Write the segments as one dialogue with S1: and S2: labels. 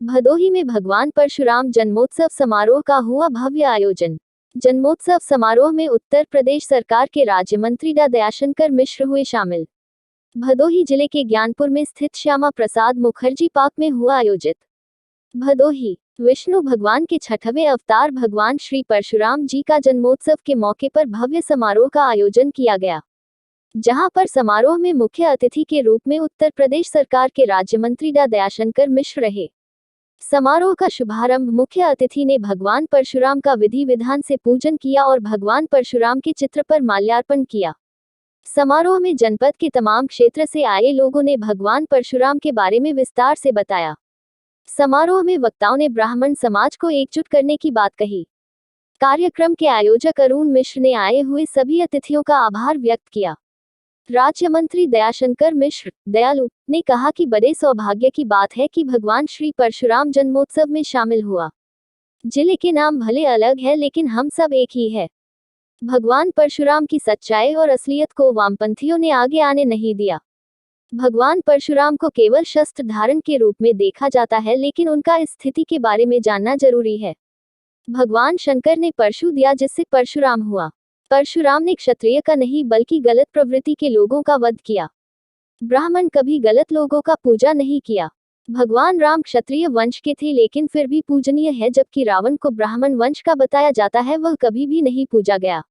S1: भदोही में भगवान परशुराम जन्मोत्सव समारोह का हुआ भव्य आयोजन। जन्मोत्सव समारोह में उत्तर प्रदेश सरकार के राज्य मंत्री डॉ दयाशंकर मिश्र हुए शामिल। भदोही जिले के ज्ञानपुर में स्थित श्यामा प्रसाद मुखर्जी पार्क में हुआ आयोजित भदोही विष्णु भगवान के छठवें अवतार भगवान श्री परशुराम जी का जन्मोत्सव के मौके पर भव्य समारोह का आयोजन किया गया, जहां पर समारोह में मुख्य अतिथि के रूप में उत्तर प्रदेश सरकार के राज्य मंत्री डॉ दयाशंकर मिश्र रहे। समारोह का शुभारंभ मुख्य अतिथि ने भगवान परशुराम का विधि विधान से पूजन किया और भगवान परशुराम के चित्र पर माल्यार्पण किया। समारोह में जनपद के तमाम क्षेत्र से आए लोगों ने भगवान परशुराम के बारे में विस्तार से बताया। समारोह में वक्ताओं ने ब्राह्मण समाज को एकजुट करने की बात कही। कार्यक्रम के आयोजक अरुण मिश्र ने आए हुए सभी अतिथियों का आभार व्यक्त किया। राज्य मंत्री दयाशंकर मिश्र दयालु ने कहा कि बड़े सौभाग्य की बात है कि भगवान श्री परशुराम जन्मोत्सव में शामिल हुआ। जिले के नाम भले अलग है लेकिन हम सब एक ही है। भगवान परशुराम की सच्चाई और असलियत को वामपंथियों ने आगे आने नहीं दिया। भगवान परशुराम को केवल शस्त्र धारण के रूप में देखा जाता है, लेकिन उनका स्थिति के बारे में जानना जरूरी है। भगवान शंकर ने परशु दिया जिससे परशुराम हुआ। परशुराम ने क्षत्रिय का नहीं बल्कि गलत प्रवृत्ति के लोगों का वध किया। ब्राह्मण कभी गलत लोगों का पूजा नहीं किया। भगवान राम क्षत्रिय वंश के थे लेकिन फिर भी पूजनीय है, जबकि रावण को ब्राह्मण वंश का बताया जाता है, वह कभी भी नहीं पूजा गया।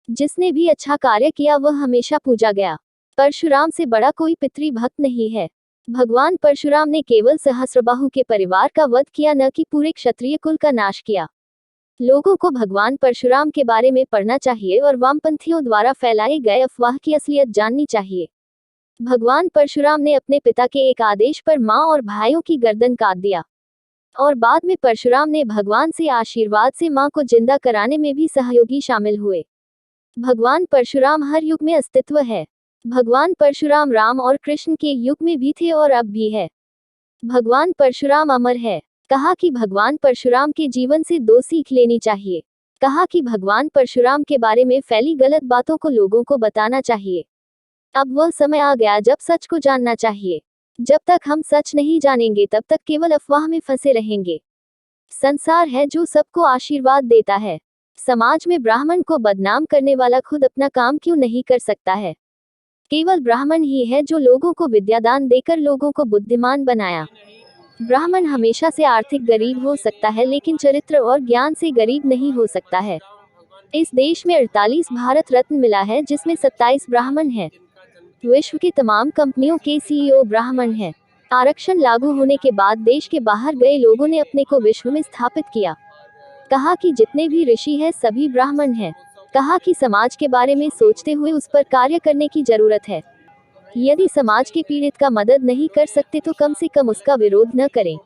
S1: जिसने भी अच्छा कार्य किया वह हमेशा पूजा गया। परशुराम से बड़ा कोई पितृभक्त नहीं है। भगवान परशुराम ने केवल सहस्रबाहु के परिवार का वध किया, न कि पूरे क्षत्रिय कुल का नाश किया। लोगों को भगवान परशुराम के बारे में पढ़ना चाहिए और वामपंथियों द्वारा फैलाए गए अफवाह की असलियत जाननी चाहिए। भगवान परशुराम ने अपने पिता के एक आदेश पर मां और भाइयों की गर्दन काट दिया और बाद में परशुराम ने भगवान से आशीर्वाद से मां को जिंदा कराने में भी सहयोगी शामिल हुए। भगवान परशुराम हर युग में अस्तित्व है। भगवान परशुराम राम और कृष्ण के युग में भी थे और अब भी है। भगवान परशुराम अमर है। कहा कि भगवान परशुराम के जीवन से 2 सीख लेनी चाहिए। कहा कि भगवान परशुराम के बारे में फैली गलत बातों को लोगों को बताना चाहिए। अब वह समय आ गया जब सच को जानना चाहिए। जब तक हम सच नहीं जानेंगे तब तक केवल अफवाह में फंसे रहेंगे। संसार है जो सबको आशीर्वाद देता है। समाज में ब्राह्मण को बदनाम करने वाला खुद अपना काम क्यों नहीं कर सकता है? केवल ब्राह्मण ही है जो लोगों को विद्यादान देकर लोगों को बुद्धिमान बनाया। ब्राह्मण हमेशा से आर्थिक गरीब हो सकता है लेकिन चरित्र और ज्ञान से गरीब नहीं हो सकता है। इस देश में 48 भारत रत्न मिला है जिसमें 27 ब्राह्मण हैं। विश्व की तमाम कंपनियों के सीईओ ब्राह्मण हैं। आरक्षण लागू होने के बाद देश के बाहर गए लोगों ने अपने को विश्व में स्थापित किया। कहा कि जितने भी ऋषि हैं सभी ब्राह्मण हैं। कहा कि समाज के बारे में सोचते हुए उस पर कार्य करने की जरूरत है। यदि समाज के पीड़ित का मदद नहीं कर सकते तो कम से कम उसका विरोध न करें।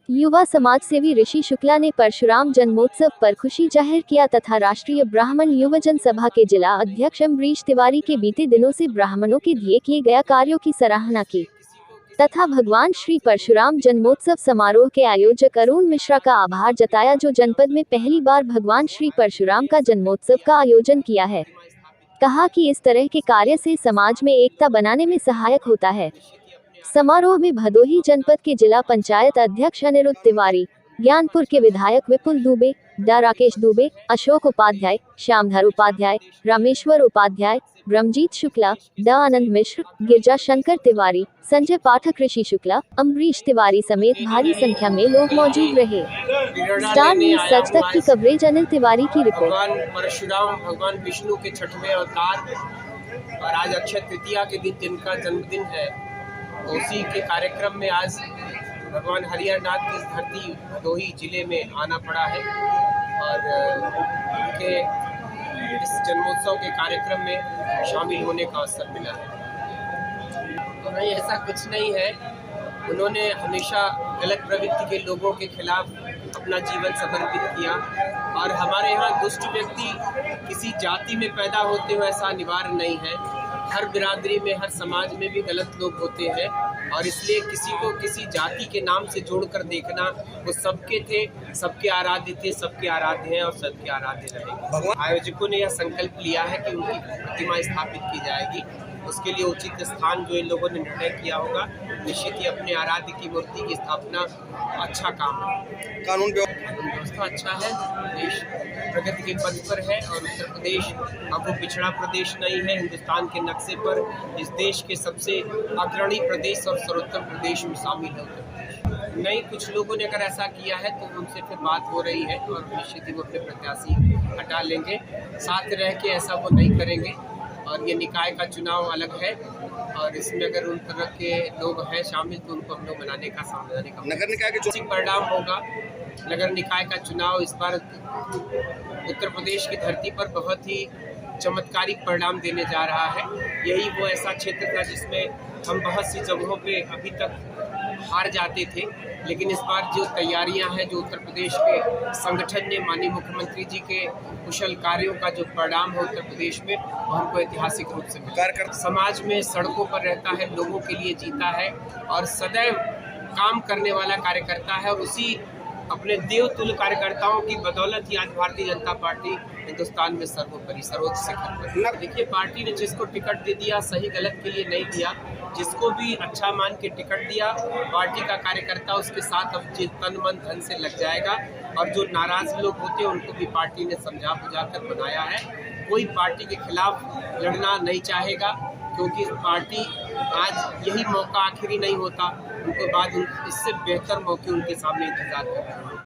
S1: युवा समाज सेवी ऋषि शुक्ला ने परशुराम जन्मोत्सव पर खुशी जाहिर किया तथा राष्ट्रीय ब्राह्मण युवजन सभा के जिला अध्यक्ष अम्बरीश तिवारी के बीते दिनों से ब्राह्मणों के लिए किए गए कार्यों की सराहना की तथा भगवान श्री परशुराम जन्मोत्सव समारोह के आयोजक अरुण मिश्रा का आभार जताया, जो जनपद में पहली बार भगवान श्री परशुराम का जन्मोत्सव का आयोजन किया है। कहा कि इस तरह के कार्य से समाज में एकता बनाने में सहायक होता है। समारोह में भदोही जनपद के जिला पंचायत अध्यक्ष अनिरुद्ध तिवारी, ज्ञानपुर के विधायक विपुल दुबे, डा राकेश दुबे, अशोक उपाध्याय, श्यामधर उपाध्याय, रामेश्वर उपाध्याय, ब्रह्मजीत शुक्ला, डा आनंद मिश्र, गिरजा शंकर तिवारी, संजय पाठक, ऋषि शुक्ला, अम्बरीश तिवारी समेत भारी संख्या में लोग मौजूद रहे। स्टार न्यूज़ सच तक की कवरेज अनिल तिवारी की रिपोर्ट।
S2: भगवान परशुराम भगवान विष्णु के 6वें अवतार और आज अक्षय तृतीया के दिन जिनका जन्मदिन है, उसी के कार्यक्रम में आज भगवान हरिहरनाथ की धरती भदोही जिले में आना पड़ा है और उनके इस जन्मोत्सव के कार्यक्रम में शामिल होने का अवसर मिला है। तो नहीं, ऐसा कुछ नहीं है। उन्होंने हमेशा गलत प्रवृत्ति के लोगों के खिलाफ अपना जीवन समर्पित किया और हमारे यहाँ दुष्ट व्यक्ति किसी जाति में पैदा होते हुए ऐसा अनिवार्य नहीं है। हर बिरादरी में, हर समाज में भी गलत लोग होते हैं और इसलिए किसी को किसी जाति के नाम से जोड़कर देखना, वो सबके थे, सबके आराध्य थे, सबके आराध्य हैं और सबके आराध्य रहेंगे। आयोजकों ने यह संकल्प लिया है कि उनकी प्रतिमा स्थापित की जाएगी। उसके लिए उचित स्थान जो इन लोगों ने निर्णय किया होगा निश्चित ही अपने आराध्य की मूर्ति की स्थापना अच्छा काम है।
S3: कानून
S2: व्यवस्था अच्छा है, देश प्रगति के पथ पर है और उत्तर प्रदेश अब वो पिछड़ा प्रदेश नहीं है। हिंदुस्तान के नक्शे पर इस देश के सबसे अग्रणी प्रदेश और सर्वोत्तम प्रदेश में शामिल है उत्तर प्रदेश। नहीं, कुछ लोगों ने अगर ऐसा किया है तो उनसे फिर बात हो रही है और निश्चित ही वो अपने प्रत्याशी हटा लेंगे, साथ रह के ऐसा वो नहीं करेंगे। और ये निकाय का चुनाव अलग है और इसमें अगर उन तरह के लोग हैं शामिल तो उनको हम लोग मनाने का सामने का
S3: नगर निकाय के
S2: परिणाम होगा। नगर निकाय का चुनाव इस बार उत्तर प्रदेश की धरती पर बहुत ही चमत्कारिक परिणाम देने जा रहा है। यही वो ऐसा क्षेत्र था जिसमें हम बहुत सी जगहों पे अभी तक हार जाते थे, लेकिन इस बार जो तैयारियां हैं, जो उत्तर प्रदेश के संगठन ने माननीय मुख्यमंत्री जी के कुशल कार्यों का जो परिणाम है उत्तर प्रदेश में, वो हमको ऐतिहासिक रूप से मिला। समाज में सड़कों पर रहता है, लोगों के लिए जीता है और सदैव काम करने वाला कार्यकर्ता है और उसी अपने देवतुल्य कार्यकर्ताओं की बदौलत ही आज भारतीय जनता पार्टी हिंदुस्तान में सर्वोपरि सर्वोच्च शिखर पर। देखिए, पार्टी ने जिसको टिकट दे दिया सही गलत के लिए नहीं दिया, जिसको भी अच्छा मान के टिकट दिया पार्टी का कार्यकर्ता उसके साथ अब तन मन धन से लग जाएगा और जो नाराज लोग होते हैं उनको भी पार्टी ने समझा बुझा कर बनाया है। कोई पार्टी के खिलाफ लड़ना नहीं चाहेगा क्योंकि पार्टी आज यही मौका आखिरी नहीं होता, उनके बाद इससे बेहतर मौके उनके सामने इंतजार कर रहे हैं।